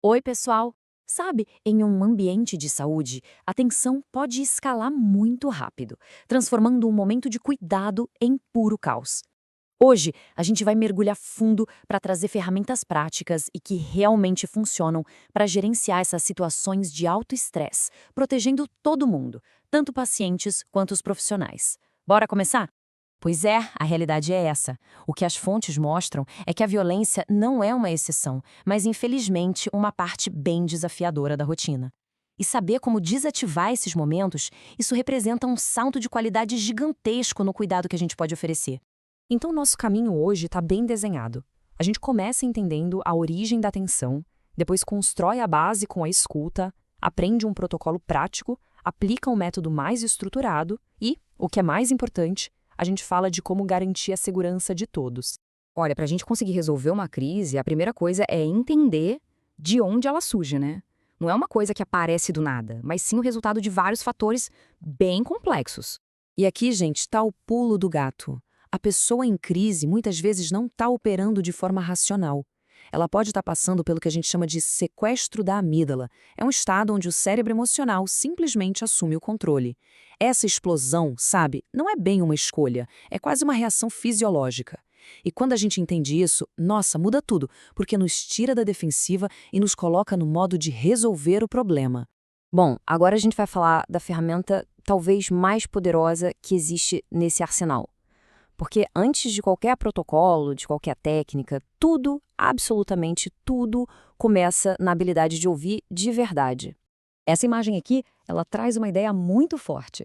Oi, pessoal! Sabe, em um ambiente de saúde, a tensão pode escalar muito rápido, transformando um momento de cuidado em puro caos. Hoje, a gente vai mergulhar fundo para trazer ferramentas práticas e que realmente funcionam para gerenciar essas situações de alto estresse, protegendo todo mundo, tanto pacientes quanto os profissionais. Bora começar? Pois é, a realidade é essa. O que as fontes mostram é que a violência não é uma exceção, mas infelizmente uma parte bem desafiadora da rotina. E saber como desativar esses momentos, isso representa um salto de qualidade gigantesco no cuidado que a gente pode oferecer. Então, nosso caminho hoje está bem desenhado. A gente começa entendendo a origem da tensão, depois constrói a base com a escuta, aprende um protocolo prático, aplica um método mais estruturado e, o que é mais importante, a gente fala de como garantir a segurança de todos. Olha, para a gente conseguir resolver uma crise, a primeira coisa é entender de onde ela surge, né? Não é uma coisa que aparece do nada, mas sim o resultado de vários fatores bem complexos. E aqui, gente, está o pulo do gato. A pessoa em crise muitas vezes não está operando de forma racional. Ela pode estar passando pelo que a gente chama de sequestro da amígdala. É um estado onde o cérebro emocional simplesmente assume o controle. Essa explosão, sabe, não é bem uma escolha, é quase uma reação fisiológica. E quando a gente entende isso, nossa, muda tudo, porque nos tira da defensiva e nos coloca no modo de resolver o problema. Bom, agora a gente vai falar da ferramenta talvez mais poderosa que existe nesse arsenal. Porque antes de qualquer protocolo, de qualquer técnica, tudo, absolutamente tudo, começa na habilidade de ouvir de verdade. Essa imagem aqui, ela traz uma ideia muito forte.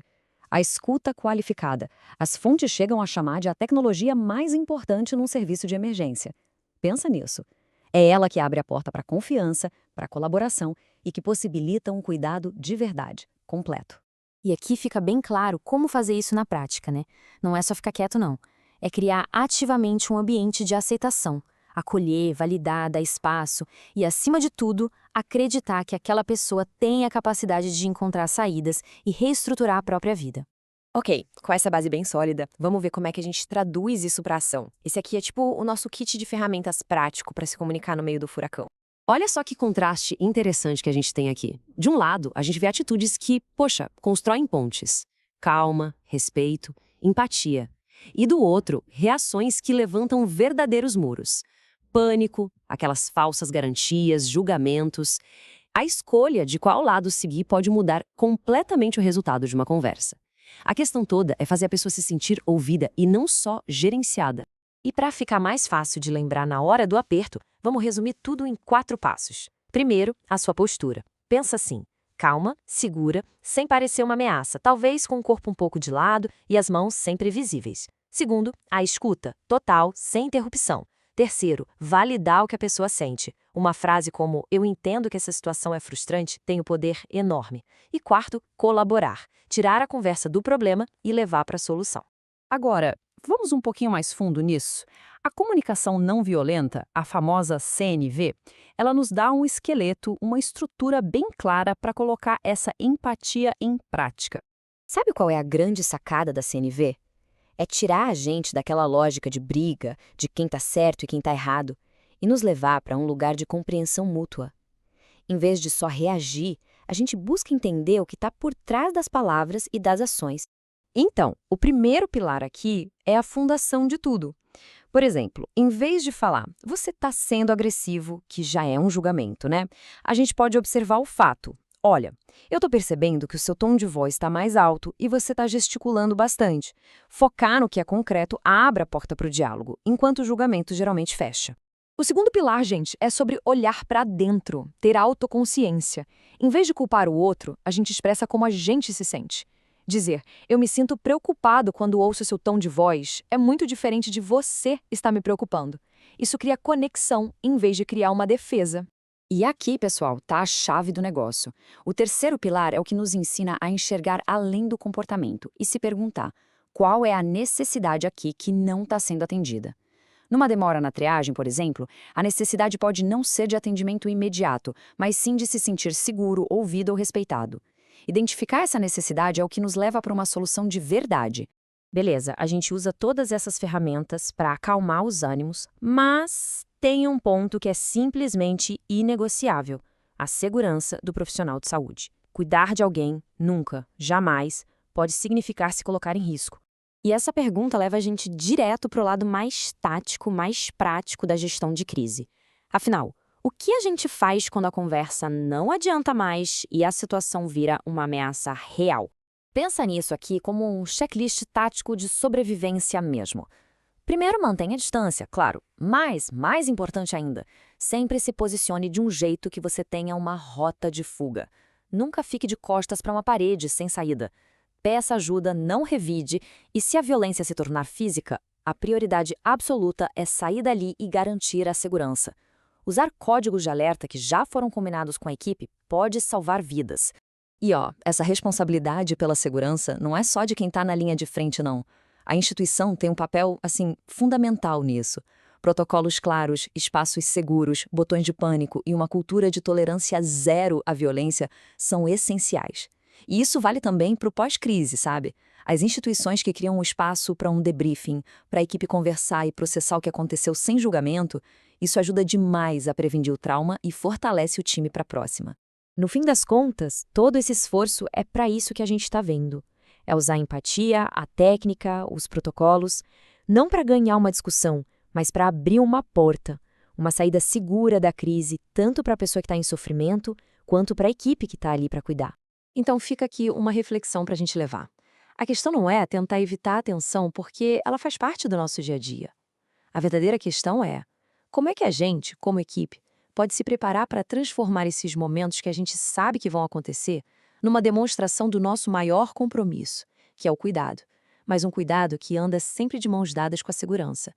A escuta qualificada. As fontes chegam a chamar de a tecnologia mais importante num serviço de emergência. Pensa nisso. É ela que abre a porta para confiança, para colaboração e que possibilita um cuidado de verdade, completo. E aqui fica bem claro como fazer isso na prática, né? Não é só ficar quieto, não. É criar ativamente um ambiente de aceitação, acolher, validar, dar espaço e, acima de tudo, acreditar que aquela pessoa tem a capacidade de encontrar saídas e reestruturar a própria vida. Ok, com essa base bem sólida, vamos ver como é que a gente traduz isso para ação. Esse aqui é tipo o nosso kit de ferramentas prático para se comunicar no meio do furacão. Olha só que contraste interessante que a gente tem aqui. De um lado, a gente vê atitudes que, poxa, constroem pontes. Calma, respeito, empatia. E do outro, reações que levantam verdadeiros muros. Pânico, aquelas falsas garantias, julgamentos. A escolha de qual lado seguir pode mudar completamente o resultado de uma conversa. A questão toda é fazer a pessoa se sentir ouvida e não só gerenciada. E para ficar mais fácil de lembrar na hora do aperto, vamos resumir tudo em 4 passos. Primeiro, a sua postura. Pensa assim, calma, segura, sem parecer uma ameaça, talvez com o corpo um pouco de lado e as mãos sempre visíveis. Segundo, a escuta, total, sem interrupção. Terceiro, validar o que a pessoa sente. Uma frase como "eu entendo que essa situação é frustrante" tem um poder enorme. E quarto, colaborar. Tirar a conversa do problema e levar para a solução. Agora, vamos um pouquinho mais fundo nisso. A comunicação não violenta, a famosa CNV, ela nos dá um esqueleto, uma estrutura bem clara para colocar essa empatia em prática. Sabe qual é a grande sacada da CNV? É tirar a gente daquela lógica de briga, de quem está certo e quem está errado, e nos levar para um lugar de compreensão mútua. Em vez de só reagir, a gente busca entender o que está por trás das palavras e das ações. Então, o primeiro pilar aqui é a fundação de tudo. Por exemplo, em vez de falar, você está sendo agressivo, que já é um julgamento, né? A gente pode observar o fato. Olha, eu estou percebendo que o seu tom de voz está mais alto e você está gesticulando bastante. Focar no que é concreto abre a porta para o diálogo, enquanto o julgamento geralmente fecha. O segundo pilar, gente, é sobre olhar para dentro, ter autoconsciência. Em vez de culpar o outro, a gente expressa como a gente se sente. Dizer, eu me sinto preocupado quando ouço seu tom de voz, é muito diferente de você estar me preocupando. Isso cria conexão, em vez de criar uma defesa. E aqui, pessoal, tá a chave do negócio. O terceiro pilar é o que nos ensina a enxergar além do comportamento e se perguntar qual é a necessidade aqui que não está sendo atendida. Numa demora na triagem, por exemplo, a necessidade pode não ser de atendimento imediato, mas sim de se sentir seguro, ouvido ou respeitado. Identificar essa necessidade é o que nos leva para uma solução de verdade. Beleza, a gente usa todas essas ferramentas para acalmar os ânimos, mas tem um ponto que é simplesmente inegociável: a segurança do profissional de saúde. Cuidar de alguém, nunca, jamais, pode significar se colocar em risco. E essa pergunta leva a gente direto para o lado mais tático, mais prático da gestão de crise. Afinal, o que a gente faz quando a conversa não adianta mais e a situação vira uma ameaça real? Pensa nisso aqui como um checklist tático de sobrevivência mesmo. Primeiro, mantenha a distância, claro, mas, mais importante ainda, sempre se posicione de um jeito que você tenha uma rota de fuga. Nunca fique de costas para uma parede sem saída. Peça ajuda, não revide, e se a violência se tornar física, a prioridade absoluta é sair dali e garantir a segurança. Usar códigos de alerta que já foram combinados com a equipe pode salvar vidas. E essa responsabilidade pela segurança não é só de quem está na linha de frente, não. A instituição tem um papel, fundamental nisso. Protocolos claros, espaços seguros, botões de pânico e uma cultura de tolerância zero à violência são essenciais. E isso vale também para o pós-crise, sabe? As instituições que criam um espaço para um debriefing, para a equipe conversar e processar o que aconteceu sem julgamento, isso ajuda demais a prevenir o trauma e fortalece o time para a próxima. No fim das contas, todo esse esforço é para isso que a gente está vendo. É usar a empatia, a técnica, os protocolos, não para ganhar uma discussão, mas para abrir uma porta, uma saída segura da crise, tanto para a pessoa que está em sofrimento, quanto para a equipe que está ali para cuidar. Então fica aqui uma reflexão para a gente levar. A questão não é tentar evitar a tensão porque ela faz parte do nosso dia a dia. A verdadeira questão é como é que a gente, como equipe, pode se preparar para transformar esses momentos que a gente sabe que vão acontecer numa demonstração do nosso maior compromisso, que é o cuidado, mas um cuidado que anda sempre de mãos dadas com a segurança.